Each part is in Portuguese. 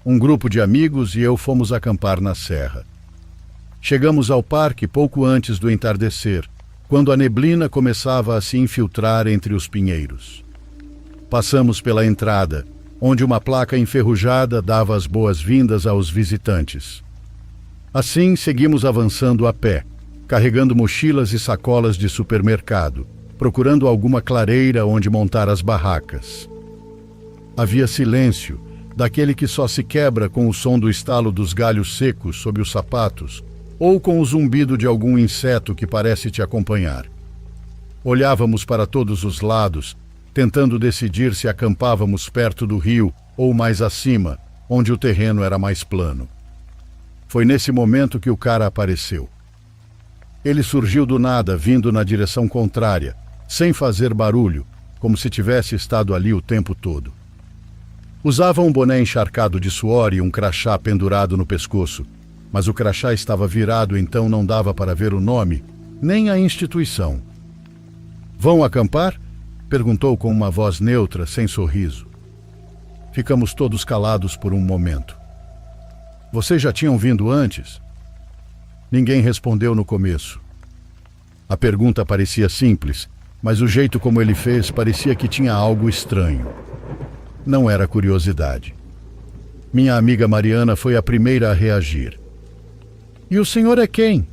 Um grupo de amigos e eu fomos acampar na serra. Chegamos ao parque pouco antes do entardecer, quando a neblina começava a se infiltrar entre os pinheiros. Passamos pela entrada, onde uma placa enferrujada dava as boas-vindas aos visitantes. Assim, seguimos avançando a pé, carregando mochilas e sacolas de supermercado, procurando alguma clareira onde montar as barracas. Havia silêncio, daquele que só se quebra com o som do estalo dos galhos secos sob os sapatos ou com o zumbido de algum inseto que parece te acompanhar. Olhávamos para todos os lados, tentando decidir se acampávamos perto do rio ou mais acima, onde o terreno era mais plano. Foi nesse momento que o cara apareceu. Ele surgiu do nada, vindo na direção contrária, sem fazer barulho, como se tivesse estado ali o tempo todo. Usava um boné encharcado de suor e um crachá pendurado no pescoço, mas o crachá estava virado, então não dava para ver o nome, nem a instituição. "Vão acampar?" perguntou com uma voz neutra, sem sorriso. Ficamos todos calados por um momento. "Vocês já tinham vindo antes?" Ninguém respondeu no começo. A pergunta parecia simples, mas o jeito como ele fez parecia que tinha algo estranho. Não era curiosidade. Minha amiga Mariana foi a primeira a reagir. "E o senhor é quem?"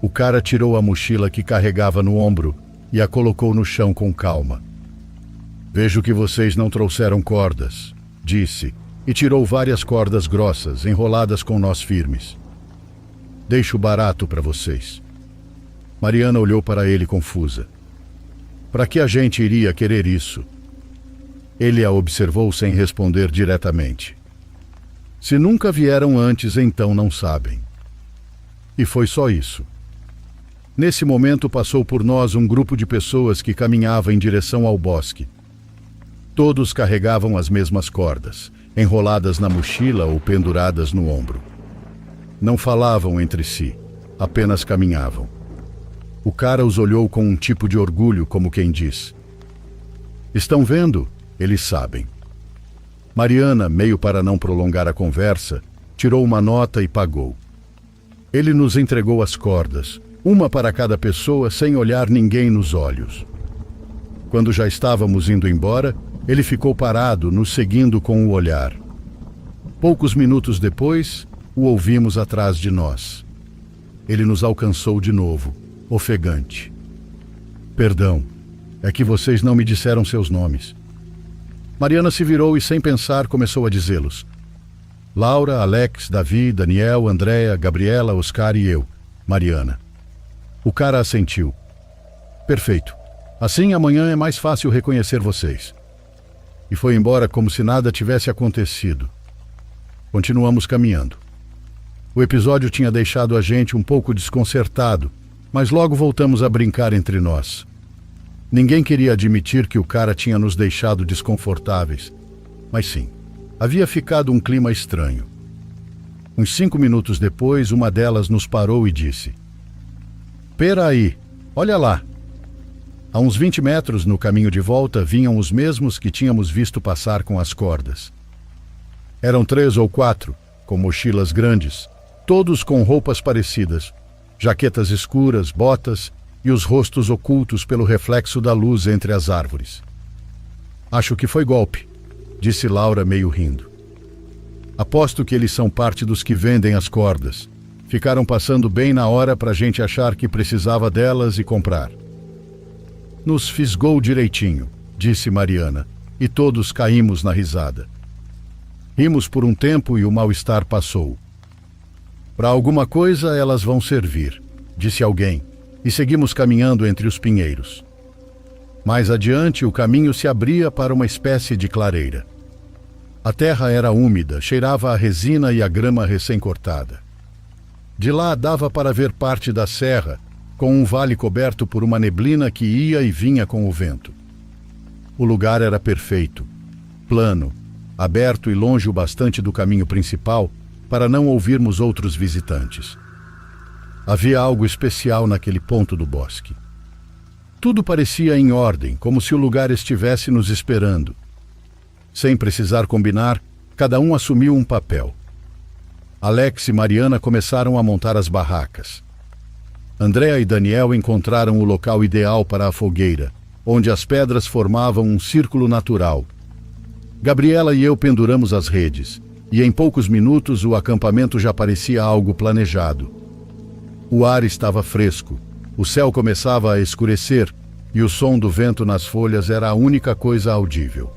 O cara tirou a mochila que carregava no ombro e a colocou no chão com calma. "Vejo que vocês não trouxeram cordas", disse, e tirou várias cordas grossas, enroladas com nós firmes. "Deixo barato para vocês." Mariana olhou para ele confusa. "Para que a gente iria querer isso?" Ele a observou sem responder diretamente. "Se nunca vieram antes, então não sabem." E foi só isso. Nesse momento passou por nós um grupo de pessoas que caminhava em direção ao bosque. Todos carregavam as mesmas cordas, enroladas na mochila ou penduradas no ombro. Não falavam entre si, apenas caminhavam. O cara os olhou com um tipo de orgulho, como quem diz: "Estão vendo? Eles sabem." Mariana, meio para não prolongar a conversa, tirou uma nota e pagou. Ele nos entregou as cordas, uma para cada pessoa, sem olhar ninguém nos olhos. Quando já estávamos indo embora, ele ficou parado, nos seguindo com o olhar. Poucos minutos depois, o ouvimos atrás de nós. Ele nos alcançou de novo, ofegante. "Perdão, é que vocês não me disseram seus nomes." Mariana se virou e, sem pensar, começou a dizê-los: "Laura, Alex, Davi, Daniel, Andréa, Gabriela, Oscar e eu, Mariana." O cara assentiu. "Perfeito. Assim amanhã é mais fácil reconhecer vocês." E foi embora como se nada tivesse acontecido. Continuamos caminhando. O episódio tinha deixado a gente um pouco desconcertado, mas logo voltamos a brincar entre nós. Ninguém queria admitir que o cara tinha nos deixado desconfortáveis, mas sim, havia ficado um clima estranho. Uns 5 minutos depois, uma delas nos parou e disse: "Pera aí, olha lá." A uns 20 metros no caminho de volta vinham os mesmos que tínhamos visto passar com as cordas. Eram 3 ou 4, com mochilas grandes, todos com roupas parecidas, jaquetas escuras, botas e os rostos ocultos pelo reflexo da luz entre as árvores. "Acho que foi golpe", disse Laura meio rindo. "Aposto que eles são parte dos que vendem as cordas. Ficaram passando bem na hora para a gente achar que precisava delas e comprar." "Nos fisgou direitinho", disse Mariana, e todos caímos na risada. Rimos por um tempo e o mal-estar passou. "Para alguma coisa elas vão servir", disse alguém, e seguimos caminhando entre os pinheiros. Mais adiante, o caminho se abria para uma espécie de clareira. A terra era úmida, cheirava a resina e a grama recém-cortada. De lá dava para ver parte da serra, com um vale coberto por uma neblina que ia e vinha com o vento. O lugar era perfeito, plano, aberto e longe o bastante do caminho principal para não ouvirmos outros visitantes. Havia algo especial naquele ponto do bosque. Tudo parecia em ordem, como se o lugar estivesse nos esperando. Sem precisar combinar, Cada um assumiu um papel. Alex e Mariana começaram a montar as barracas. Andréa e Daniel encontraram o local ideal para a fogueira, onde as pedras formavam um círculo natural. Gabriela e eu penduramos as redes, e em poucos minutos o acampamento já parecia algo planejado. O ar estava fresco, o céu começava a escurecer e o som do vento nas folhas era a única coisa audível.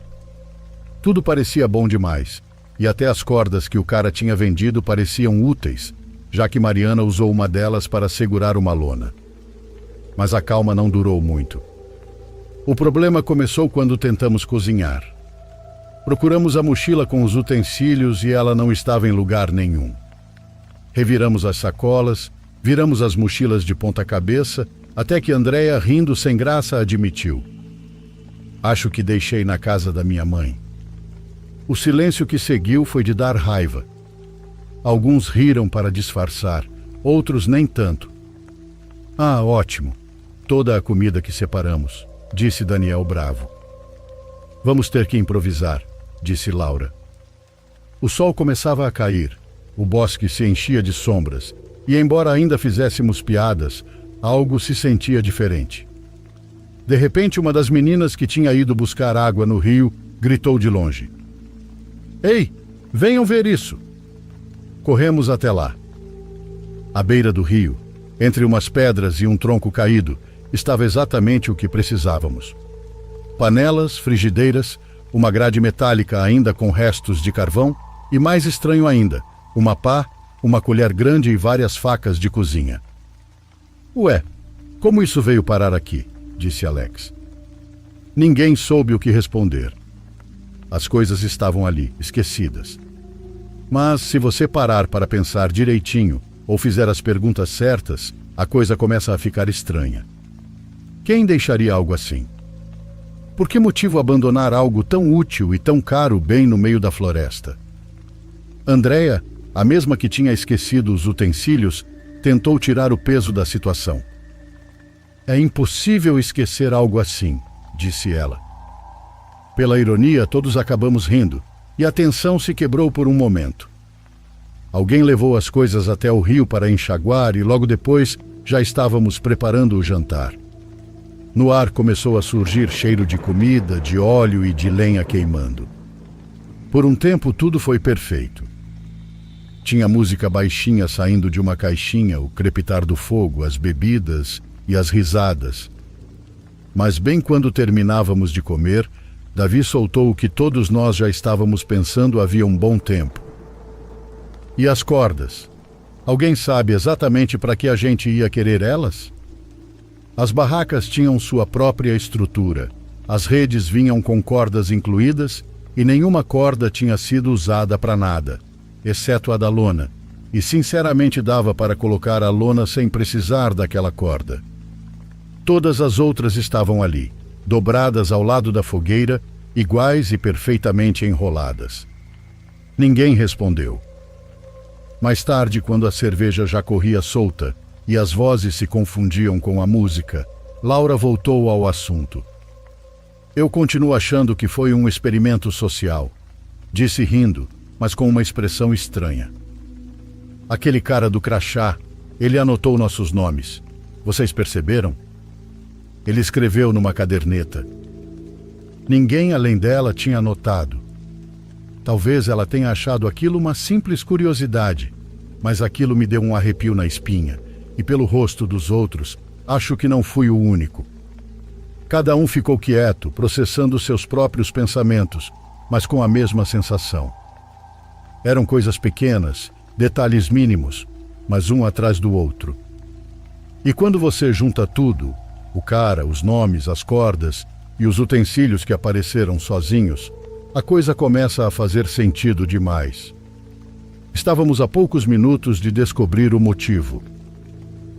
Tudo parecia bom demais, e até as cordas que o cara tinha vendido pareciam úteis, já que Mariana usou uma delas para segurar uma lona. Mas a calma não durou muito. O problema começou quando tentamos cozinhar. Procuramos a mochila com os utensílios e ela não estava em lugar nenhum. Reviramos as sacolas, viramos as mochilas de ponta cabeça, até que Andréa, rindo sem graça, admitiu: "Acho que deixei na casa da minha mãe." O silêncio que seguiu foi de dar raiva. Alguns riram para disfarçar, outros nem tanto. "Ah, ótimo. Toda a comida que separamos", disse Daniel bravo. "Vamos ter que improvisar", disse Laura. O sol começava a cair, o bosque se enchia de sombras, e embora ainda fizéssemos piadas, algo se sentia diferente. De repente, uma das meninas que tinha ido buscar água no rio gritou de longe: "Ei, venham ver isso!" Corremos até lá. À beira do rio, entre umas pedras e um tronco caído, estava exatamente o que precisávamos. Panelas, frigideiras, uma grade metálica ainda com restos de carvão e, mais estranho ainda, uma pá, uma colher grande e várias facas de cozinha. "Ué, como isso veio parar aqui?", disse Alex. Ninguém soube o que responder. As coisas estavam ali, esquecidas. Mas se você parar para pensar direitinho ou fizer as perguntas certas, a coisa começa a ficar estranha. Quem deixaria algo assim? Por que motivo abandonar algo tão útil e tão caro bem no meio da floresta? Andréa, a mesma que tinha esquecido os utensílios, tentou tirar o peso da situação. "É impossível esquecer algo assim", disse ela. Pela ironia, todos acabamos rindo, e a tensão se quebrou por um momento. Alguém levou as coisas até o rio para enxaguar e logo depois já estávamos preparando o jantar. No ar começou a surgir cheiro de comida, de óleo e de lenha queimando. Por um tempo tudo foi perfeito. Tinha música baixinha saindo de uma caixinha, o crepitar do fogo, as bebidas e as risadas. Mas bem quando terminávamos de comer, Davi soltou o que todos nós já estávamos pensando havia um bom tempo. "E as cordas? Alguém sabe exatamente para que a gente ia querer elas?" As barracas tinham sua própria estrutura. As redes vinham com cordas incluídas e nenhuma corda tinha sido usada para nada, exceto a da lona, e sinceramente dava para colocar a lona sem precisar daquela corda. Todas as outras estavam ali, dobradas ao lado da fogueira, iguais e perfeitamente enroladas. Ninguém respondeu. Mais tarde, quando a cerveja já corria solta e as vozes se confundiam com a música, Laura voltou ao assunto. "Eu continuo achando que foi um experimento social", disse rindo, mas com uma expressão estranha. "Aquele cara do crachá, ele anotou nossos nomes. Vocês perceberam? Ele escreveu numa caderneta. Ninguém além dela tinha anotado. Talvez ela tenha achado aquilo uma simples curiosidade, mas aquilo me deu um arrepio na espinha, e pelo rosto dos outros, acho que não fui o único. Cada um ficou quieto, processando seus próprios pensamentos, mas com a mesma sensação. Eram coisas pequenas, detalhes mínimos, mas um atrás do outro. E quando você junta tudo, o cara, os nomes, as cordas e os utensílios que apareceram sozinhos, a coisa começa a fazer sentido demais. Estávamos a poucos minutos de descobrir o motivo.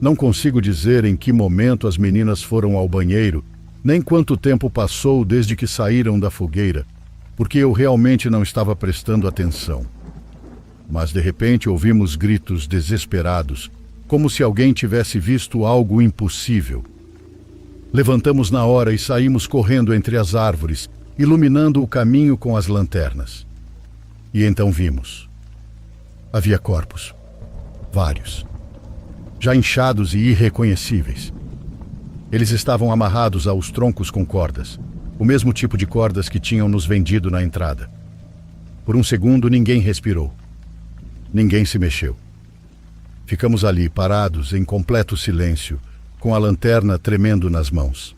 Não consigo dizer em que momento as meninas foram ao banheiro, nem quanto tempo passou desde que saíram da fogueira, porque eu realmente não estava prestando atenção. Mas de repente ouvimos gritos desesperados, como se alguém tivesse visto algo impossível. Levantamos na hora e saímos correndo entre as árvores, iluminando o caminho com as lanternas. E então vimos. Havia corpos. Vários. Já inchados e irreconhecíveis. Eles estavam amarrados aos troncos com cordas. O mesmo tipo de cordas que tinham nos vendido na entrada. Por um segundo, ninguém respirou. Ninguém se mexeu. Ficamos ali, parados, em completo silêncio, com a lanterna tremendo nas mãos.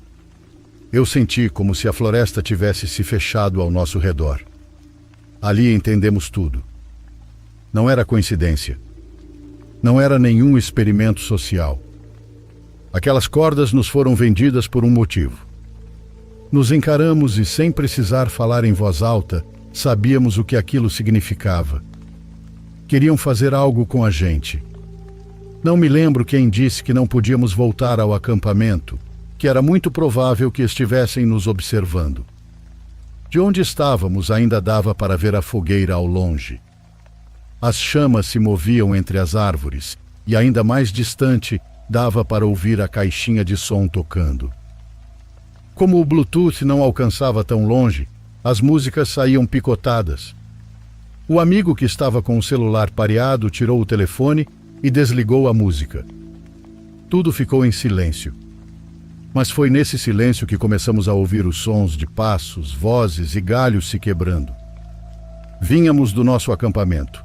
Eu senti como se a floresta tivesse se fechado ao nosso redor. Ali entendemos tudo. Não era coincidência. Não era nenhum experimento social. Aquelas cordas nos foram vendidas por um motivo. Nos encaramos e, sem precisar falar em voz alta, sabíamos o que aquilo significava. Queriam fazer algo com a gente. Não me lembro quem disse que não podíamos voltar ao acampamento, que era muito provável que estivessem nos observando. De onde estávamos ainda dava para ver a fogueira ao longe. As chamas se moviam entre as árvores e, ainda mais distante, dava para ouvir a caixinha de som tocando. Como o Bluetooth não alcançava tão longe, as músicas saíam picotadas. O amigo que estava com o celular pareado tirou o telefone e desligou a música. Tudo ficou em silêncio. Mas foi nesse silêncio que começamos a ouvir os sons de passos, vozes e galhos se quebrando. Vínhamos do nosso acampamento.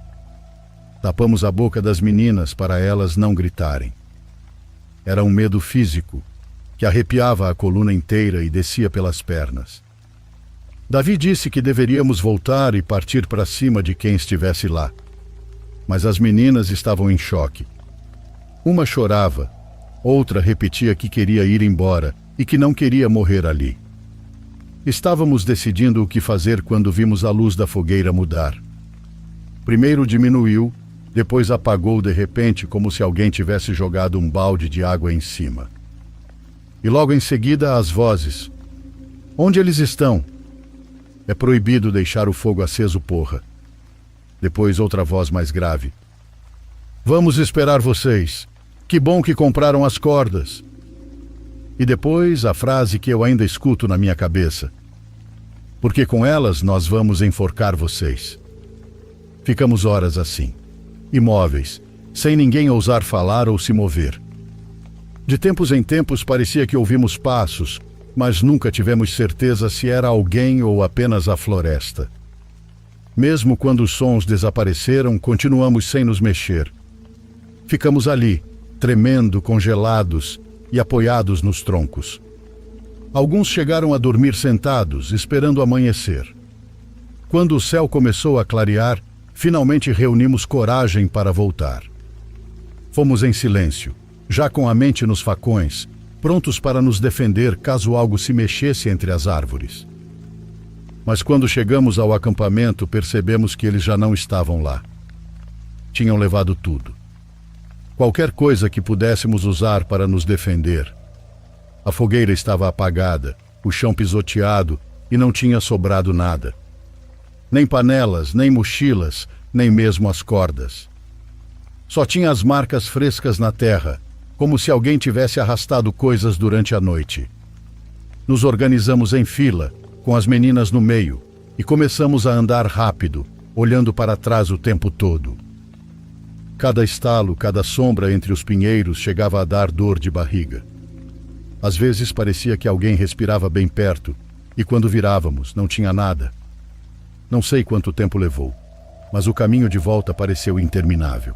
Tapamos a boca das meninas para elas não gritarem. Era um medo físico, que arrepiava a coluna inteira e descia pelas pernas. Davi disse que deveríamos voltar e partir para cima de quem estivesse lá. Mas as meninas estavam em choque. Uma chorava, outra repetia que queria ir embora e que não queria morrer ali. Estávamos decidindo o que fazer quando vimos a luz da fogueira mudar. Primeiro diminuiu, depois apagou de repente como se alguém tivesse jogado um balde de água em cima. E logo em seguida as vozes. Onde eles estão? É proibido deixar o fogo aceso, porra. Depois outra voz mais grave. Vamos esperar vocês. Que bom que compraram as cordas. E depois a frase que eu ainda escuto na minha cabeça. Porque com elas nós vamos enforcar vocês. Ficamos horas assim, imóveis, sem ninguém ousar falar ou se mover. De tempos em tempos parecia que ouvimos passos, mas nunca tivemos certeza se era alguém ou apenas a floresta. Mesmo quando os sons desapareceram, continuamos sem nos mexer. Ficamos ali, tremendo, congelados e apoiados nos troncos. Alguns chegaram a dormir sentados, esperando amanhecer. Quando o céu começou a clarear, finalmente reunimos coragem para voltar. Fomos em silêncio, já com a mente nos facões, prontos para nos defender caso algo se mexesse entre as árvores. Mas quando chegamos ao acampamento, percebemos que eles já não estavam lá. Tinham levado tudo. Qualquer coisa que pudéssemos usar para nos defender. A fogueira estava apagada, o chão pisoteado e não tinha sobrado nada. Nem panelas, nem mochilas, nem mesmo as cordas. Só tinha as marcas frescas na terra, como se alguém tivesse arrastado coisas durante a noite. Nos organizamos em fila, com as meninas no meio, e começamos a andar rápido, olhando para trás o tempo todo. Cada estalo, cada sombra entre os pinheiros chegava a dar dor de barriga. Às vezes parecia que alguém respirava bem perto, e quando virávamos, não tinha nada. Não sei quanto tempo levou, mas o caminho de volta pareceu interminável.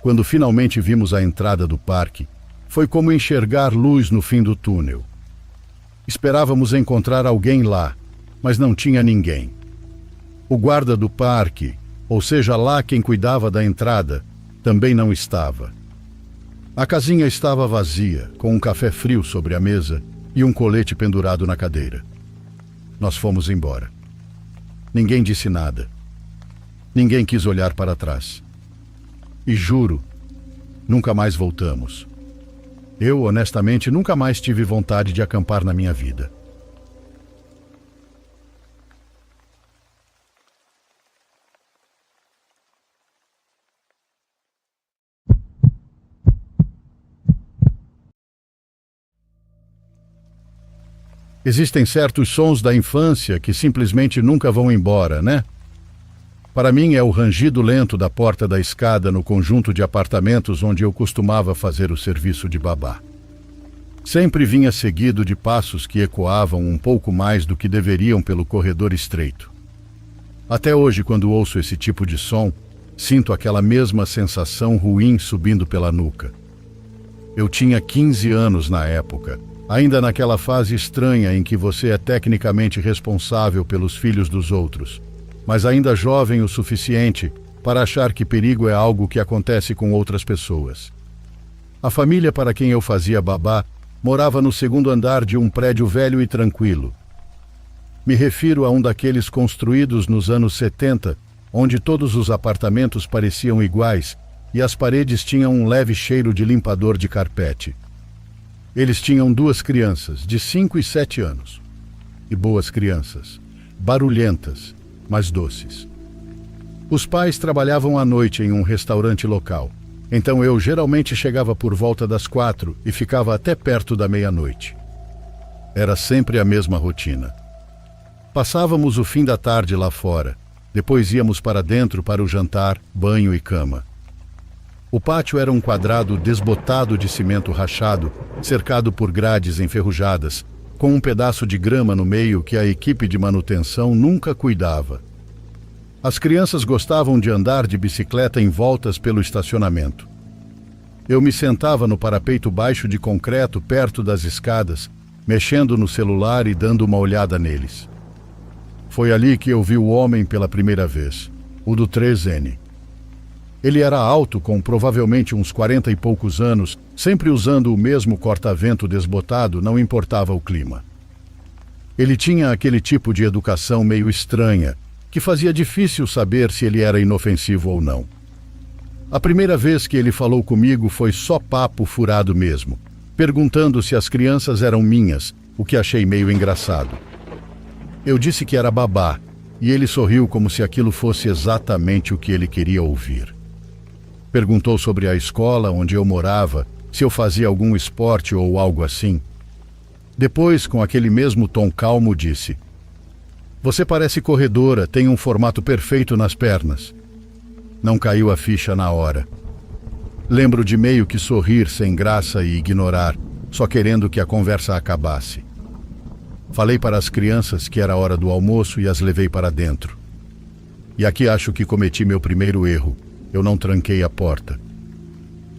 Quando finalmente vimos a entrada do parque, foi como enxergar luz no fim do túnel. Esperávamos encontrar alguém lá, mas não tinha ninguém. O guarda do parque, ou seja lá quem cuidava da entrada, também não estava. A casinha estava vazia, com um café frio sobre a mesa e um colete pendurado na cadeira. Nós fomos embora. Ninguém disse nada. Ninguém quis olhar para trás. E juro, nunca mais voltamos. Eu, honestamente, nunca mais tive vontade de acampar na minha vida. Existem certos sons da infância que simplesmente nunca vão embora, né? Para mim é o rangido lento da porta da escada no conjunto de apartamentos onde eu costumava fazer o serviço de babá. Sempre vinha seguido de passos que ecoavam um pouco mais do que deveriam pelo corredor estreito. Até hoje, quando ouço esse tipo de som, sinto aquela mesma sensação ruim subindo pela nuca. Eu tinha 15 anos na época, ainda naquela fase estranha em que você é tecnicamente responsável pelos filhos dos outros, mas ainda jovem o suficiente para achar que perigo é algo que acontece com outras pessoas. A família para quem eu fazia babá morava no segundo andar de um prédio velho e tranquilo. Me refiro a um daqueles construídos nos anos 70, onde todos os apartamentos pareciam iguais e as paredes tinham um leve cheiro de limpador de carpete. Eles tinham 2 crianças, de 5 e 7 anos. E boas crianças, barulhentas, mas doces. Os pais trabalhavam à noite em um restaurante local, então eu geralmente chegava por volta das 4 e ficava até perto da meia-noite. Era sempre a mesma rotina. Passávamos o fim da tarde lá fora, depois íamos para dentro para o jantar, banho e cama. O pátio era um quadrado desbotado de cimento rachado, cercado por grades enferrujadas, com um pedaço de grama no meio que a equipe de manutenção nunca cuidava. As crianças gostavam de andar de bicicleta em voltas pelo estacionamento. Eu me sentava no parapeito baixo de concreto perto das escadas, mexendo no celular e dando uma olhada neles. Foi ali que eu vi o homem pela primeira vez, o do 3N. Ele era alto, com provavelmente uns 40 e poucos anos, sempre usando o mesmo corta-vento desbotado, não importava o clima. Ele tinha aquele tipo de educação meio estranha, que fazia difícil saber se ele era inofensivo ou não. A primeira vez que ele falou comigo foi só papo furado mesmo, perguntando se as crianças eram minhas, o que achei meio engraçado. Eu disse que era babá, e ele sorriu como se aquilo fosse exatamente o que ele queria ouvir. Perguntou sobre a escola onde eu morava, se eu fazia algum esporte ou algo assim. Depois, com aquele mesmo tom calmo, disse: "Você parece corredora, tem um formato perfeito nas pernas." Não caiu a ficha na hora. Lembro de meio que sorrir sem graça e ignorar, só querendo que a conversa acabasse. Falei para as crianças que era hora do almoço e as levei para dentro. E aqui acho que cometi meu primeiro erro. Eu não tranquei a porta.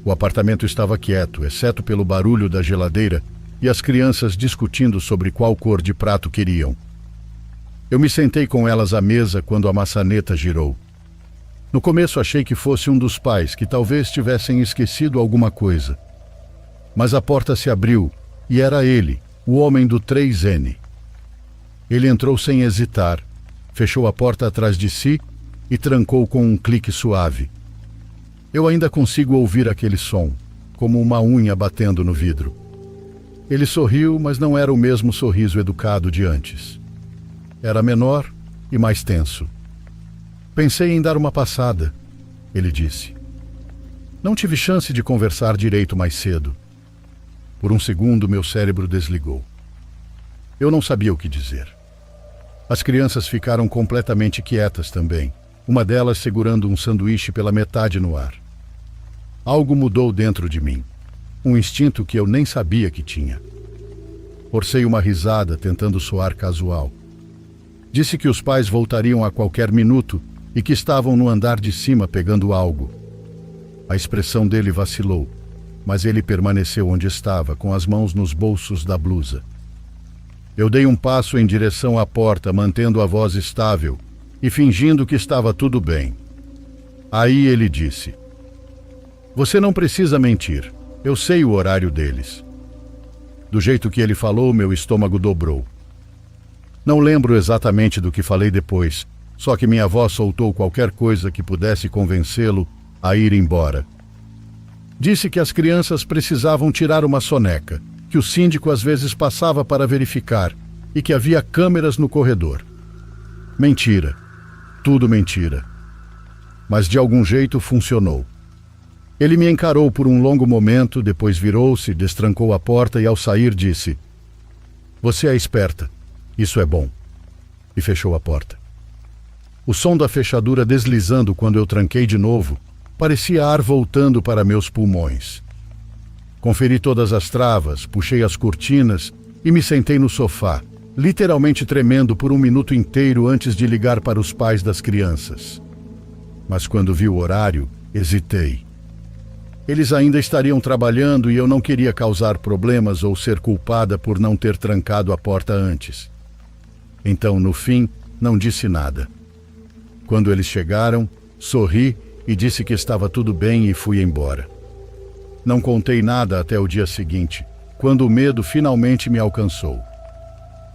O apartamento estava quieto, exceto pelo barulho da geladeira e as crianças discutindo sobre qual cor de prato queriam. Eu me sentei com elas à mesa quando a maçaneta girou. No começo achei que fosse um dos pais, que talvez tivessem esquecido alguma coisa. Mas a porta se abriu e era ele, o homem do 3N. Ele entrou sem hesitar, fechou a porta atrás de si e trancou com um clique suave. Eu ainda consigo ouvir aquele som, como uma unha batendo no vidro. Ele sorriu, mas não era o mesmo sorriso educado de antes. Era menor e mais tenso. "Pensei em dar uma passada", ele disse. Não tive chance de conversar direito mais cedo. Por um segundo, meu cérebro desligou. Eu não sabia o que dizer. As crianças ficaram completamente quietas também, uma delas segurando um sanduíche pela metade no ar. Algo mudou dentro de mim, um instinto que eu nem sabia que tinha. Forcei uma risada, tentando soar casual. Disse que os pais voltariam a qualquer minuto e que estavam no andar de cima pegando algo. A expressão dele vacilou, mas ele permaneceu onde estava, com as mãos nos bolsos da blusa. Eu dei um passo em direção à porta, mantendo a voz estável e fingindo que estava tudo bem. Aí ele disse: "Você não precisa mentir. Eu sei o horário deles." Do jeito que ele falou, meu estômago dobrou. Não lembro exatamente do que falei depois, só que minha avó soltou qualquer coisa que pudesse convencê-lo a ir embora. Disse que as crianças precisavam tirar uma soneca, que o síndico às vezes passava para verificar e que havia câmeras no corredor. Mentira. Tudo mentira. Mas de algum jeito funcionou. Ele me encarou por um longo momento, depois virou-se, destrancou a porta e ao sair disse: "Você é esperta. Isso é bom." E fechou a porta. O som da fechadura deslizando quando eu tranquei de novo parecia ar voltando para meus pulmões. Conferi todas as travas, puxei as cortinas e me sentei no sofá, literalmente tremendo por um minuto inteiro antes de ligar para os pais das crianças. Mas quando vi o horário, hesitei. Eles ainda estariam trabalhando e eu não queria causar problemas ou ser culpada por não ter trancado a porta antes. Então, no fim, não disse nada. Quando eles chegaram, sorri e disse que estava tudo bem e fui embora. Não contei nada até o dia seguinte, quando o medo finalmente me alcançou.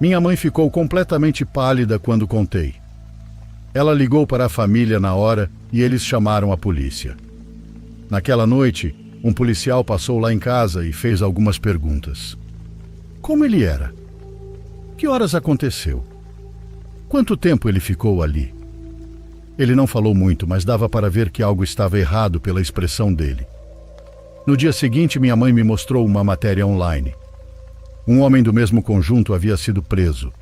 Minha mãe ficou completamente pálida quando contei. Ela ligou para a família na hora e eles chamaram a polícia. Naquela noite, um policial passou lá em casa e fez algumas perguntas. Como ele era? Que horas aconteceu? Quanto tempo ele ficou ali? Ele não falou muito, mas dava para ver que algo estava errado pela expressão dele. No dia seguinte, minha mãe me mostrou uma matéria online. Um homem do mesmo conjunto havia sido preso.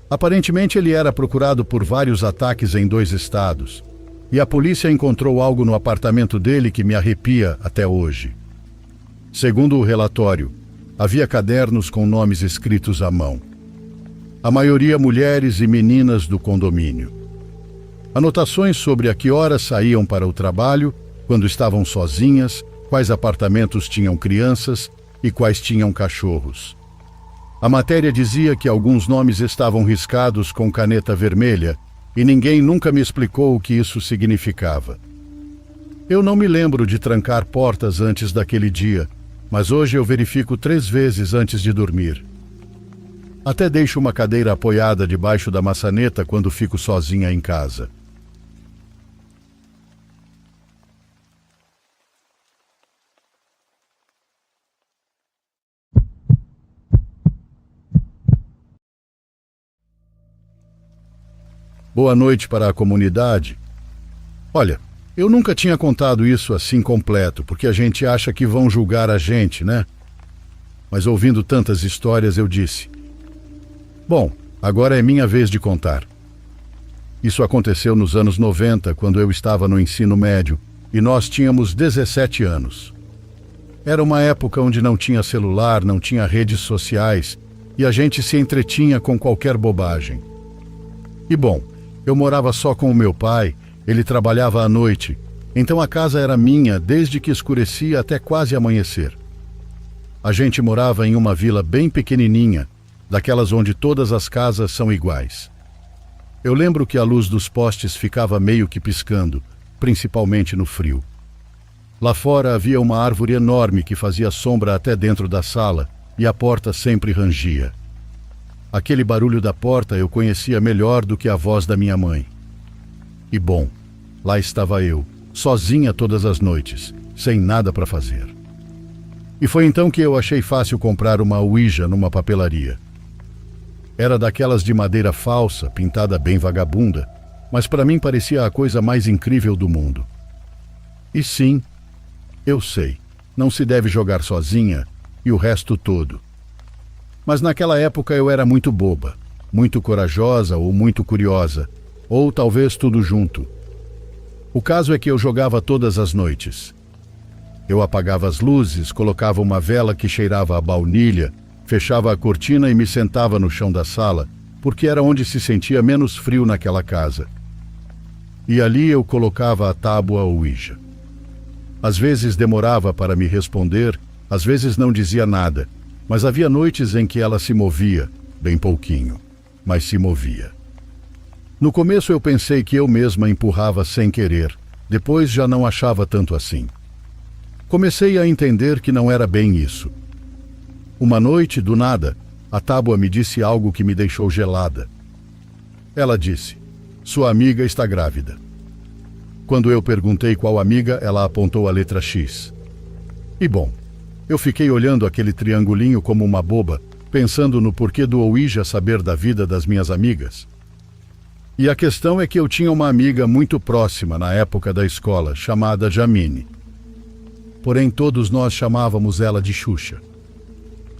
Aparentemente, ele era procurado por vários ataques em 2 estados, e a polícia encontrou algo no apartamento dele que me arrepia até hoje. Segundo o relatório, havia cadernos com nomes escritos à mão. A maioria mulheres e meninas do condomínio. Anotações sobre a que horas saíam para o trabalho, quando estavam sozinhas, quais apartamentos tinham crianças e quais tinham cachorros. A matéria dizia que alguns nomes estavam riscados com caneta vermelha e ninguém nunca me explicou o que isso significava. Eu não me lembro de trancar portas antes daquele dia, mas hoje eu verifico 3 vezes antes de dormir. Até deixo uma cadeira apoiada debaixo da maçaneta quando fico sozinha em casa. Boa noite para a comunidade. Olha, eu nunca tinha contado isso assim completo, porque a gente acha que vão julgar a gente, né? Mas ouvindo tantas histórias, eu disse: bom, agora é minha vez de contar. Isso aconteceu nos anos 90, quando eu estava no ensino médio, e nós tínhamos 17 anos. Era uma época onde não tinha celular, não tinha redes sociais, e a gente se entretinha com qualquer bobagem. E bom, eu morava só com o meu pai, ele trabalhava à noite, então a casa era minha desde que escurecia até quase amanhecer. A gente morava em uma vila bem pequenininha, daquelas onde todas as casas são iguais. Eu lembro que a luz dos postes ficava meio que piscando, principalmente no frio. Lá fora havia uma árvore enorme que fazia sombra até dentro da sala e a porta sempre rangia. Aquele barulho da porta eu conhecia melhor do que a voz da minha mãe. E bom, lá estava eu, sozinha todas as noites, sem nada para fazer. E foi então que eu achei fácil comprar uma Ouija numa papelaria. Era daquelas de madeira falsa, pintada bem vagabunda, mas para mim parecia a coisa mais incrível do mundo. E sim, eu sei, não se deve jogar sozinha e o resto todo. Mas naquela época eu era muito boba, muito corajosa ou muito curiosa, ou talvez tudo junto. O caso é que eu jogava todas as noites. Eu apagava as luzes, colocava uma vela que cheirava a baunilha, fechava a cortina e me sentava no chão da sala, porque era onde se sentia menos frio naquela casa. E ali eu colocava a tábua Ouija. Às vezes demorava para me responder, às vezes não dizia nada, mas havia noites em que ela se movia, bem pouquinho, mas se movia. No começo eu pensei que eu mesma empurrava sem querer, depois já não achava tanto assim. Comecei a entender que não era bem isso. Uma noite, do nada, a tábua me disse algo que me deixou gelada. Ela disse: "Sua amiga está grávida." Quando eu perguntei qual amiga, ela apontou a letra X. E bom, eu fiquei olhando aquele triangulinho como uma boba, pensando no porquê do Ouija saber da vida das minhas amigas. E a questão é que eu tinha uma amiga muito próxima na época da escola, chamada Jamine. Porém, todos nós chamávamos ela de Xuxa.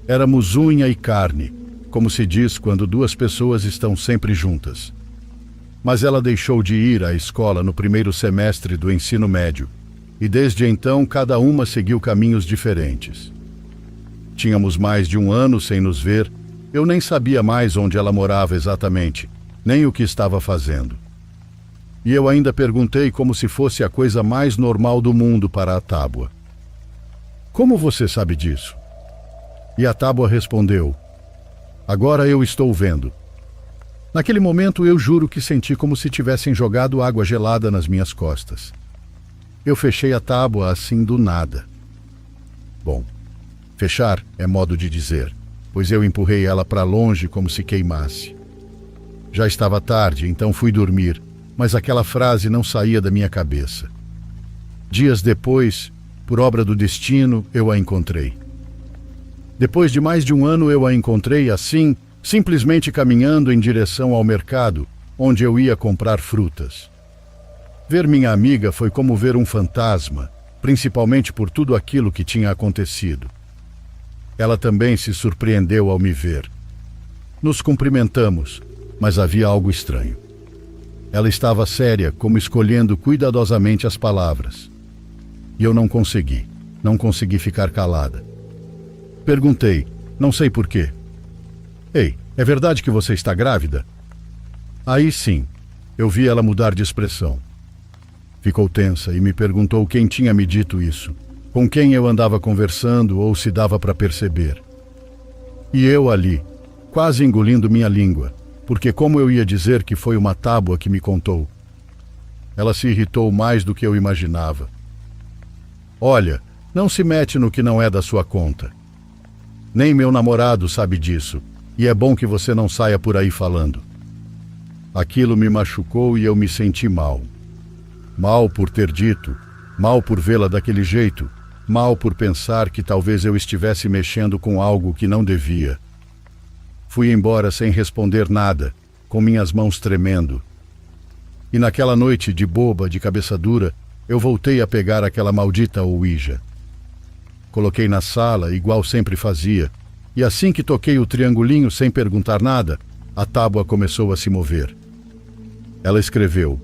Éramos unha e carne, como se diz quando 2 pessoas estão sempre juntas. mas ela deixou de ir à escola no primeiro semestre do ensino médio, e desde então cada uma seguiu caminhos diferentes. Tínhamos mais de um ano sem nos ver, eu nem sabia mais onde ela morava exatamente, nem o que estava fazendo. E eu ainda perguntei como se fosse a coisa mais normal do mundo para a Tábua. Como você sabe disso? E a Tábua respondeu: agora eu estou vendo. Naquele momento eu juro que senti como se tivessem jogado água gelada nas minhas costas. Eu fechei a Tábua assim do nada. Bom, fechar é modo de dizer, pois eu empurrei ela para longe como se queimasse. Já estava tarde, então fui dormir, mas aquela frase não saía da minha cabeça. Dias depois, por obra do destino, eu a encontrei. Depois de mais de um ano eu a encontrei assim, simplesmente caminhando em direção ao mercado, onde eu ia comprar frutas. Ver minha amiga foi como ver um fantasma, principalmente por tudo aquilo que tinha acontecido. Ela também se surpreendeu ao me ver. Nos cumprimentamos, mas havia algo estranho. Ela estava séria, como escolhendo cuidadosamente as palavras. E eu não consegui ficar calada. Perguntei, não sei porquê. Ei, é verdade que você está grávida? Aí sim, eu vi ela mudar de expressão. Ficou tensa e me perguntou quem tinha me dito isso, com quem eu andava conversando ou se dava para perceber. E eu ali, quase engolindo minha língua, porque como eu ia dizer que foi uma Tábua que me contou? Ela se irritou mais do que eu imaginava. Olha, não se mete no que não é da sua conta. Nem meu namorado sabe disso, e é bom que você não saia por aí falando. Aquilo me machucou e eu me senti mal. Mal por ter dito, mal por vê-la daquele jeito, mal por pensar que talvez eu estivesse mexendo com algo que não devia. Fui embora sem responder nada, com minhas mãos tremendo. E naquela noite de boba, de cabeça dura, eu voltei a pegar aquela maldita Ouija. Coloquei na sala, igual sempre fazia, e assim que toquei o triangulinho sem perguntar nada, a Tábua começou a se mover. Ela escreveu: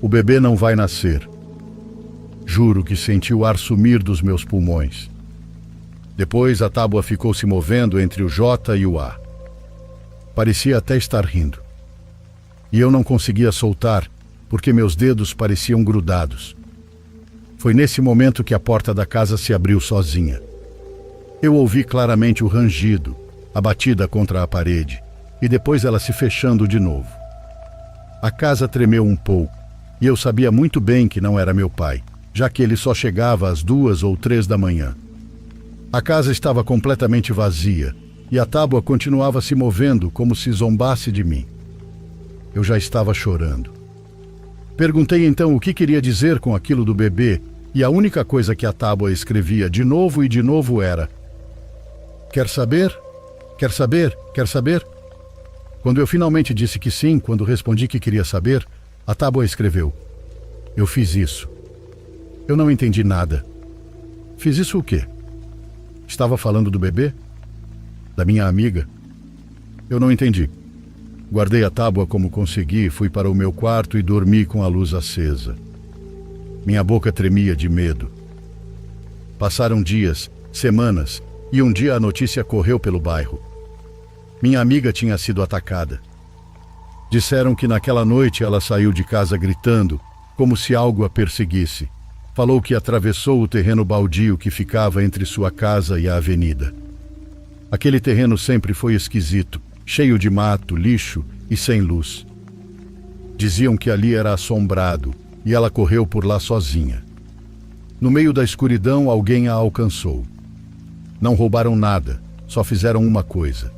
o bebê não vai nascer. Juro que senti o ar sumir dos meus pulmões. Depois a Tábua ficou se movendo entre o J e o A. Parecia até estar rindo. E eu não conseguia soltar, porque meus dedos pareciam grudados. Foi nesse momento que a porta da casa se abriu sozinha. Eu ouvi claramente o rangido, a batida contra a parede, e depois ela se fechando de novo. A casa tremeu um pouco, e eu sabia muito bem que não era meu pai, já que ele só chegava às 2 ou 3 da manhã. A casa estava completamente vazia, e a Tábua continuava se movendo como se zombasse de mim. Eu já estava chorando. Perguntei então o que queria dizer com aquilo do bebê, e a única coisa que a Tábua escrevia de novo e de novo era: quer saber? Quer saber? Quer saber? Quando eu finalmente disse que sim, quando respondi que queria saber, a Tábua escreveu: eu fiz isso. Eu não entendi nada. Fiz isso o quê? Estava falando do bebê? Da minha amiga? Eu não entendi. Guardei a Tábua como consegui, fui para o meu quarto e dormi com a luz acesa. Minha boca tremia de medo. Passaram dias, semanas, e um dia a notícia correu pelo bairro. Minha amiga tinha sido atacada. Disseram que naquela noite ela saiu de casa gritando, como se algo a perseguisse. Falou que atravessou o terreno baldio que ficava entre sua casa e a avenida. Aquele terreno sempre foi esquisito, cheio de mato, lixo e sem luz. Diziam que ali era assombrado e ela correu por lá sozinha. No meio da escuridão, alguém a alcançou. Não roubaram nada, só fizeram uma coisa: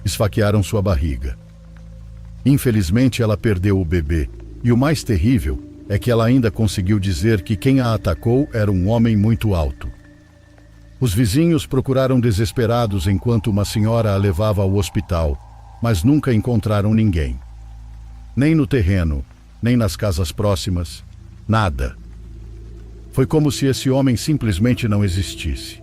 esfaquearam sua barriga. Infelizmente, ela perdeu o bebê, e o mais terrível é que ela ainda conseguiu dizer que quem a atacou era um homem muito alto. Os vizinhos procuraram desesperados enquanto uma senhora a levava ao hospital, mas nunca encontraram ninguém. Nem no terreno, nem nas casas próximas, nada. Foi como se esse homem simplesmente não existisse.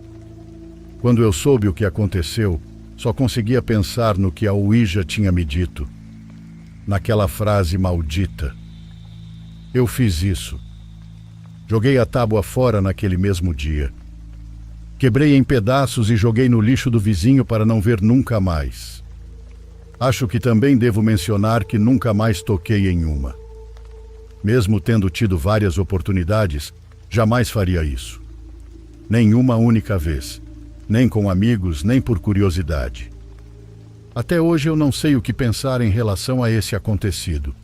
Quando eu soube o que aconteceu, só conseguia pensar no que a Ouija tinha me dito. naquela frase maldita. Eu fiz isso. Joguei a tábua fora naquele mesmo dia. Quebrei em pedaços e joguei no lixo do vizinho para não ver nunca mais. Acho que também devo mencionar que nunca mais toquei em uma. Mesmo tendo tido várias oportunidades, jamais faria isso. Nem uma única vez. Nem com amigos, nem por curiosidade. Até hoje eu não sei o que pensar em relação a esse acontecido.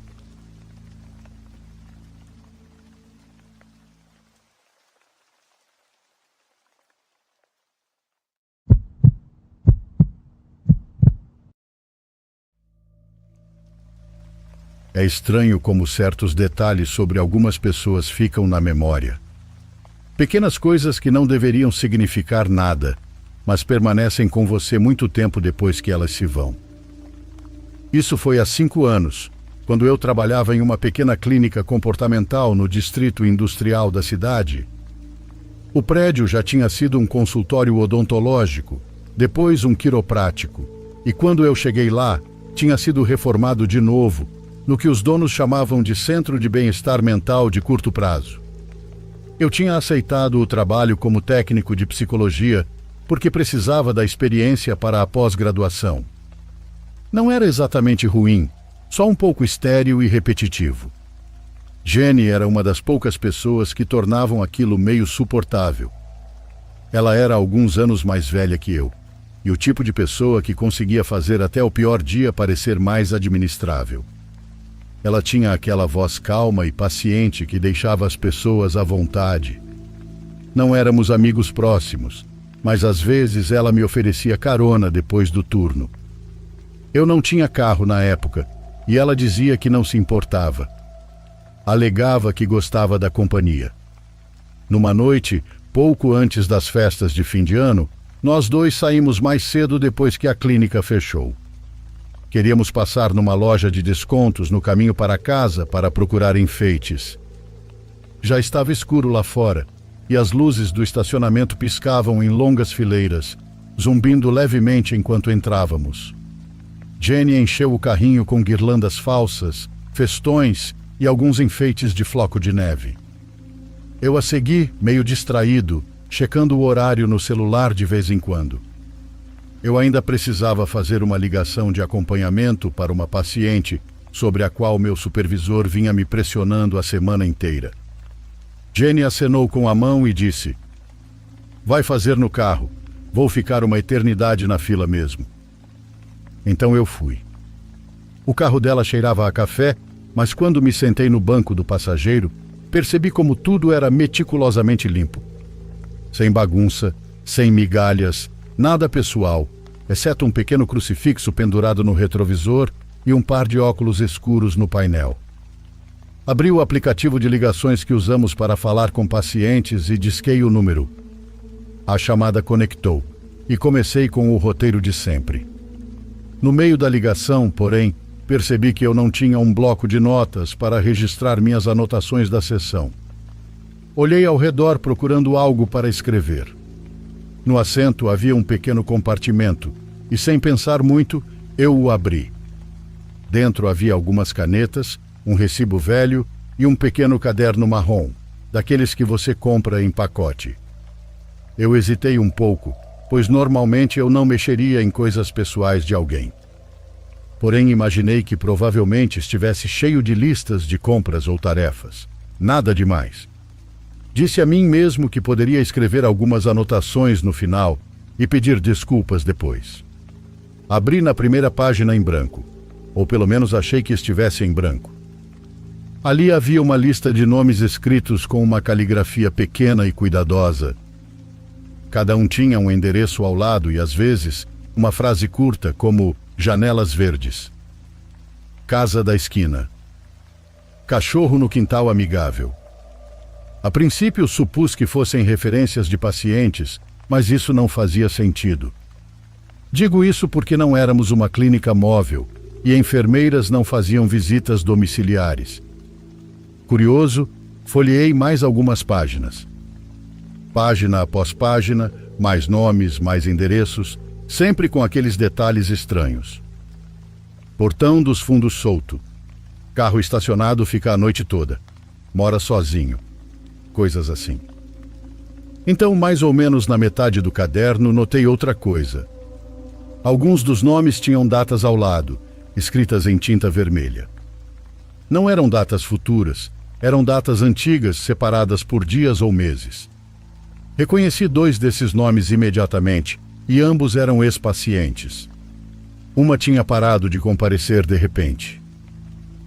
É estranho como certos detalhes sobre algumas pessoas ficam na memória. Pequenas coisas que não deveriam significar nada, mas permanecem com você muito tempo depois que elas se vão. Isso foi há 5 anos, quando eu trabalhava em uma pequena clínica comportamental no distrito industrial da cidade. O prédio já tinha sido um consultório odontológico, depois um quiroprático, e quando eu cheguei lá, tinha sido reformado de novo, no que os donos chamavam de Centro de Bem-Estar Mental de Curto Prazo. Eu tinha aceitado o trabalho como técnico de psicologia porque precisava da experiência para a pós-graduação. Não era exatamente ruim, só um pouco estéril e repetitivo. Jenny era uma das poucas pessoas que tornavam aquilo meio suportável. Ela era alguns anos mais velha que eu, e o tipo de pessoa que conseguia fazer até o pior dia parecer mais administrável. Ela tinha aquela voz calma e paciente que deixava as pessoas à vontade. Não éramos amigos próximos, mas às vezes ela me oferecia carona depois do turno. Eu não tinha carro na época, e ela dizia que não se importava. Alegava que gostava da companhia. Numa noite, pouco antes das festas de fim de ano, nós dois saímos mais cedo depois que a clínica fechou. Queríamos passar numa loja de descontos no caminho para casa para procurar enfeites. Já estava escuro lá fora, e as luzes do estacionamento piscavam em longas fileiras, zumbindo levemente enquanto entrávamos. Jenny encheu o carrinho com guirlandas falsas, festões e alguns enfeites de floco de neve. Eu a segui, meio distraído, checando o horário no celular de vez em quando. Eu ainda precisava fazer uma ligação de acompanhamento para uma paciente sobre a qual meu supervisor vinha me pressionando a semana inteira. Jenny acenou com a mão e disse: "Vai fazer no carro. Vou ficar uma eternidade na fila mesmo." Então eu fui. O carro dela cheirava a café, mas quando me sentei no banco do passageiro, percebi como tudo era meticulosamente limpo. Sem bagunça, sem migalhas, nada pessoal, exceto um pequeno crucifixo pendurado no retrovisor e um par de óculos escuros no painel. Abri o aplicativo de ligações que usamos para falar com pacientes e disquei o número. A chamada conectou e comecei com o roteiro de sempre. No meio da ligação, porém, percebi que eu não tinha um bloco de notas para registrar minhas anotações da sessão. Olhei ao redor procurando algo para escrever. No assento havia um pequeno compartimento e, sem pensar muito, eu o abri. Dentro havia algumas canetas, um recibo velho e um pequeno caderno marrom, daqueles que você compra em pacote. Eu hesitei um pouco, pois normalmente eu não mexeria em coisas pessoais de alguém. Porém, imaginei que provavelmente estivesse cheio de listas de compras ou tarefas. Nada demais. Disse a mim mesmo que poderia escrever algumas anotações no final e pedir desculpas depois. Abri na primeira página em branco, ou pelo menos achei que estivesse em branco. Ali havia uma lista de nomes escritos com uma caligrafia pequena e cuidadosa. Cada um tinha um endereço ao lado e, às vezes, uma frase curta como janelas verdes. Casa da esquina. Cachorro no quintal amigável. A princípio supus que fossem referências de pacientes, mas isso não fazia sentido. Digo isso porque não éramos uma clínica móvel e enfermeiras não faziam visitas domiciliares. Curioso, folheei mais algumas páginas. Página após página, mais nomes, mais endereços, sempre com aqueles detalhes estranhos. Portão dos Fundos solto, Carro estacionado fica a noite toda. Mora sozinho. Coisas assim. Então, mais ou menos na metade do caderno, notei outra coisa. Alguns dos nomes tinham datas ao lado, escritas em tinta vermelha. Não eram datas futuras, eram datas antigas separadas por dias ou meses. Reconheci 2 desses nomes imediatamente, e ambos eram ex-pacientes. Uma tinha parado de comparecer de repente.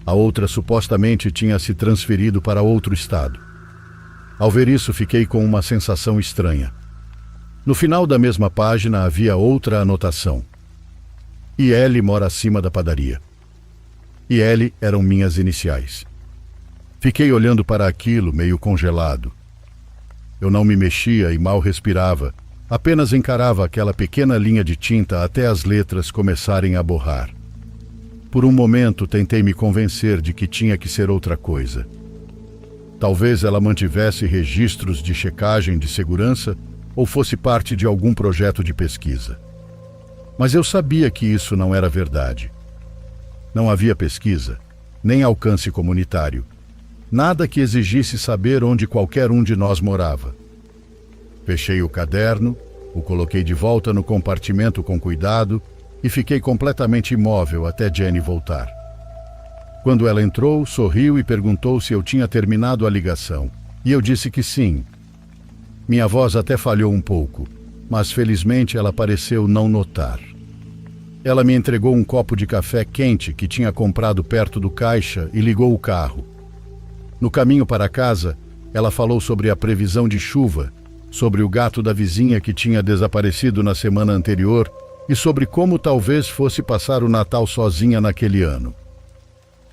A outra supostamente tinha se transferido para outro estado. Ao ver isso, fiquei com uma sensação estranha. No final da mesma página havia outra anotação. IL mora acima da padaria. IL eram minhas iniciais. Fiquei olhando para aquilo, meio congelado. Eu não me mexia e mal respirava, apenas encarava aquela pequena linha de tinta até as letras começarem a borrar. Por um momento tentei me convencer de que tinha que ser outra coisa. Talvez ela mantivesse registros de checagem de segurança ou fosse parte de algum projeto de pesquisa. Mas eu sabia que isso não era verdade. Não havia pesquisa, nem alcance comunitário. Nada que exigisse saber onde qualquer um de nós morava. Fechei o caderno, o coloquei de volta no compartimento com cuidado e fiquei completamente imóvel até Jenny voltar. Quando ela entrou, sorriu e perguntou se eu tinha terminado a ligação, e eu disse que sim. Minha voz até falhou um pouco, mas felizmente ela pareceu não notar. Ela me entregou um copo de café quente que tinha comprado perto do caixa e ligou o carro. No caminho para casa, ela falou sobre a previsão de chuva, sobre o gato da vizinha que tinha desaparecido na semana anterior e sobre como talvez fosse passar o Natal sozinha naquele ano.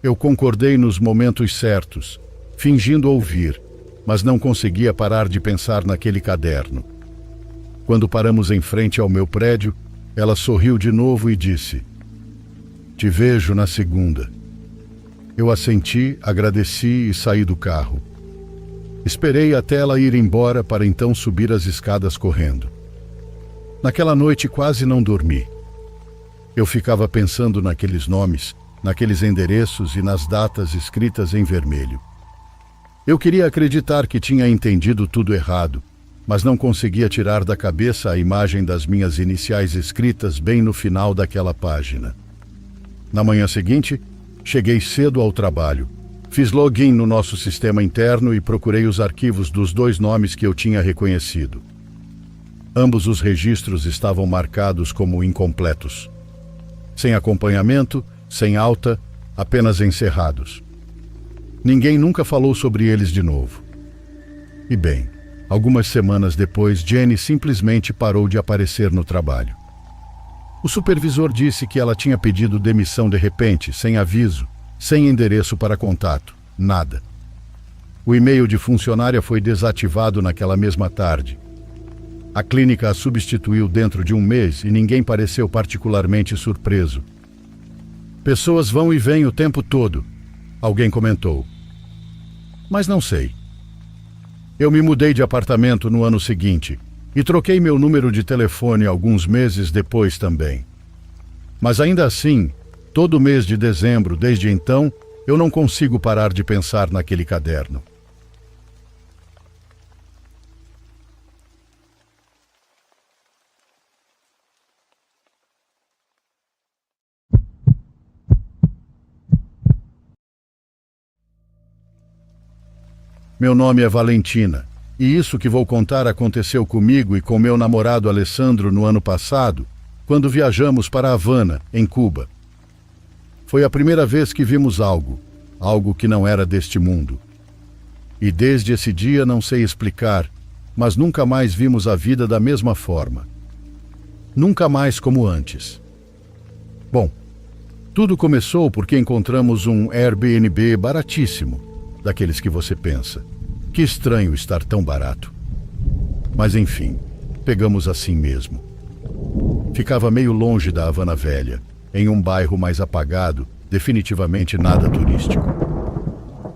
Eu concordei nos momentos certos, fingindo ouvir, mas não conseguia parar de pensar naquele caderno. Quando paramos em frente ao meu prédio, ela sorriu de novo e disse: "Te vejo na segunda." Eu assenti, agradeci e saí do carro. Esperei até ela ir embora para então subir as escadas correndo. Naquela noite quase não dormi. Eu ficava pensando naqueles nomes, naqueles endereços e nas datas escritas em vermelho. Eu queria acreditar que tinha entendido tudo errado, mas não conseguia tirar da cabeça a imagem das minhas iniciais escritas bem no final daquela página. Na manhã seguinte, cheguei cedo ao trabalho. Fiz login no nosso sistema interno e procurei os arquivos dos 2 nomes que eu tinha reconhecido. Ambos os registros estavam marcados como incompletos. Sem acompanhamento, sem alta, apenas encerrados. Ninguém nunca falou sobre eles de novo. E bem, algumas semanas depois, Jenny simplesmente parou de aparecer no trabalho. O supervisor disse que ela tinha pedido demissão de repente, sem aviso, sem endereço para contato, nada. O e-mail de funcionária foi desativado naquela mesma tarde. A clínica a substituiu dentro de um mês e ninguém pareceu particularmente surpreso. "Pessoas vão e vêm o tempo todo", alguém comentou. Mas não sei. Eu me mudei de apartamento no ano seguinte e troquei meu número de telefone alguns meses depois também. Mas ainda assim, todo mês de dezembro, desde então, eu não consigo parar de pensar naquele caderno. Meu nome é Valentina, e isso que vou contar aconteceu comigo e com meu namorado Alessandro no ano passado, quando viajamos para Havana, em Cuba. Foi a primeira vez que vimos algo que não era deste mundo. E desde esse dia não sei explicar, mas nunca mais vimos a vida da mesma forma. Nunca mais como antes. Bom, tudo começou porque encontramos um Airbnb baratíssimo, daqueles que você pensa. Que estranho estar tão barato. Mas enfim, pegamos assim mesmo. Ficava meio longe da Havana Velha, em um bairro mais apagado, definitivamente nada turístico.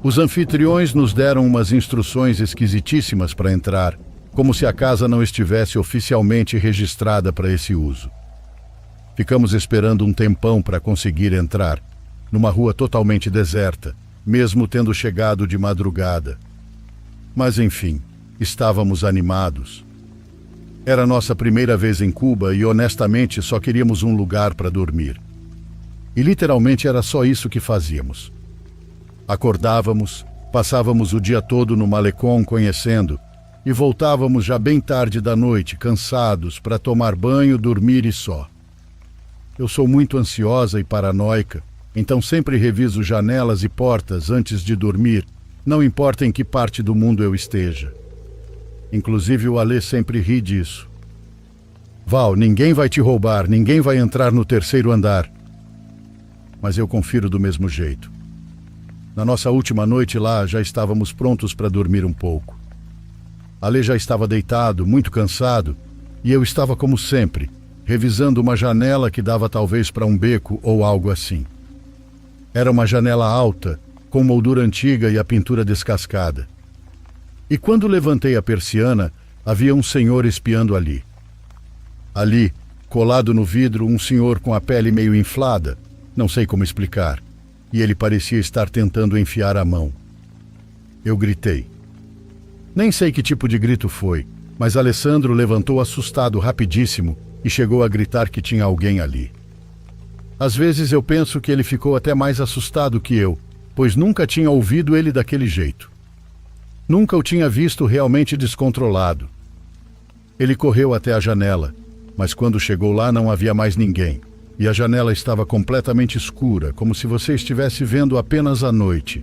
Os anfitriões nos deram umas instruções esquisitíssimas para entrar, como se a casa não estivesse oficialmente registrada para esse uso. Ficamos esperando um tempão para conseguir entrar, numa rua totalmente deserta, mesmo tendo chegado de madrugada. Mas enfim, estávamos animados. Era nossa primeira vez em Cuba e honestamente só queríamos um lugar para dormir. E literalmente era só isso que fazíamos. Acordávamos, passávamos o dia todo no malecón conhecendo e voltávamos já bem tarde da noite, cansados, para tomar banho, dormir e só. Eu sou muito ansiosa e paranoica, então sempre reviso janelas e portas antes de dormir, não importa em que parte do mundo eu esteja. Inclusive o Alê sempre ri disso. Val, ninguém vai te roubar, ninguém vai entrar no terceiro andar. Mas eu confiro do mesmo jeito. Na nossa última noite lá, já estávamos prontos para dormir um pouco. Alê já estava deitado, muito cansado, e eu estava como sempre, revisando uma janela que dava talvez para um beco ou algo assim. Era uma janela alta, com moldura antiga e a pintura descascada. E quando levantei a persiana, havia um senhor espiando ali. Ali, colado no vidro, um senhor com a pele meio inflada, não sei como explicar, e ele parecia estar tentando enfiar a mão. Eu gritei. Nem sei que tipo de grito foi, mas Alessandro levantou assustado rapidíssimo e chegou a gritar que tinha alguém ali. Às vezes eu penso que ele ficou até mais assustado que eu, pois nunca tinha ouvido ele daquele jeito. Nunca o tinha visto realmente descontrolado. Ele correu até a janela, mas quando chegou lá não havia mais ninguém, e a janela estava completamente escura, como se você estivesse vendo apenas à noite.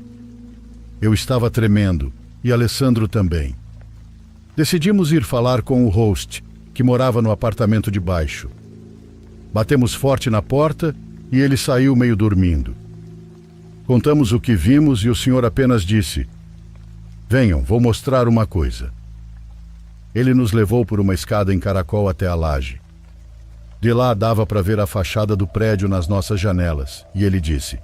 Eu estava tremendo, e Alessandro também. Decidimos ir falar com o host, que morava no apartamento de baixo. Batemos forte na porta e ele saiu meio dormindo. Contamos o que vimos e o senhor apenas disse: "Venham, vou mostrar uma coisa." Ele nos levou por uma escada em caracol até a laje. De lá dava para ver a fachada do prédio nas nossas janelas, e ele disse: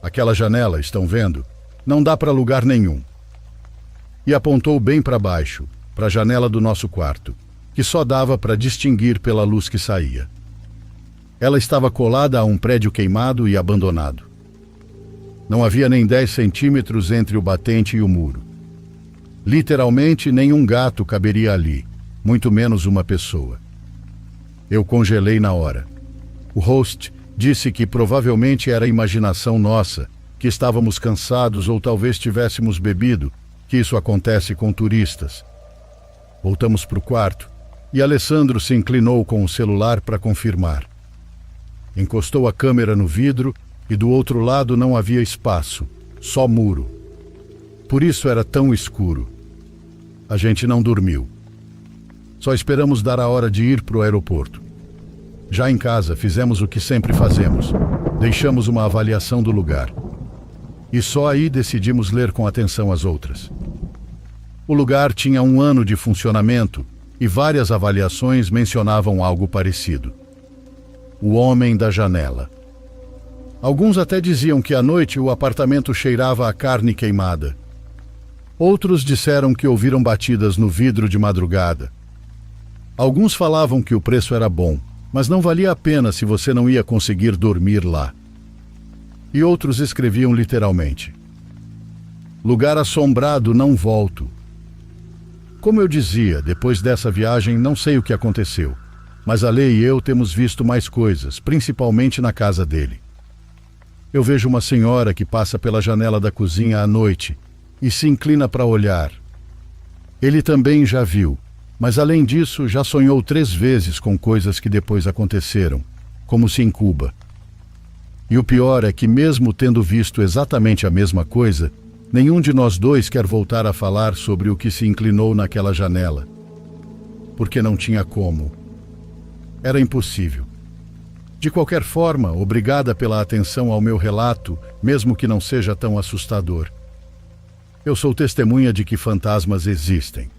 "Aquela janela, estão vendo? Não dá para lugar nenhum." E apontou bem para baixo, para a janela do nosso quarto, que só dava para distinguir pela luz que saía. Ela estava colada a um prédio queimado e abandonado. Não havia nem 10 centímetros entre o batente e o muro. Literalmente, nenhum gato caberia ali, muito menos uma pessoa. Eu congelei na hora. O host disse que provavelmente era imaginação nossa, que estávamos cansados ou talvez tivéssemos bebido, que isso acontece com turistas. Voltamos para o quarto e Alessandro se inclinou com o celular para confirmar. Encostou a câmera no vidro e do outro lado não havia espaço, só muro. Por isso era tão escuro. A gente não dormiu. Só esperamos dar a hora de ir para o aeroporto. Já em casa, fizemos o que sempre fazemos. Deixamos uma avaliação do lugar. E só aí decidimos ler com atenção as outras. O lugar tinha 1 ano de funcionamento e várias avaliações mencionavam algo parecido. O homem da janela. Alguns até diziam que à noite o apartamento cheirava a carne queimada. Outros disseram que ouviram batidas no vidro de madrugada. Alguns falavam que o preço era bom, mas não valia a pena se você não ia conseguir dormir lá. E outros escreviam literalmente: "Lugar assombrado, não volto." Como eu dizia, depois dessa viagem não sei o que aconteceu, mas a Lê e eu temos visto mais coisas, principalmente na casa dele. Eu vejo uma senhora que passa pela janela da cozinha à noite e se inclina para olhar. Ele também já viu, mas além disso já sonhou 3 vezes com coisas que depois aconteceram, como se em Cuba. E o pior é que mesmo tendo visto exatamente a mesma coisa, nenhum de nós dois quer voltar a falar sobre o que se inclinou naquela janela. Porque não tinha como. Era impossível. De qualquer forma, obrigada pela atenção ao meu relato, mesmo que não seja tão assustador. Eu sou testemunha de que fantasmas existem.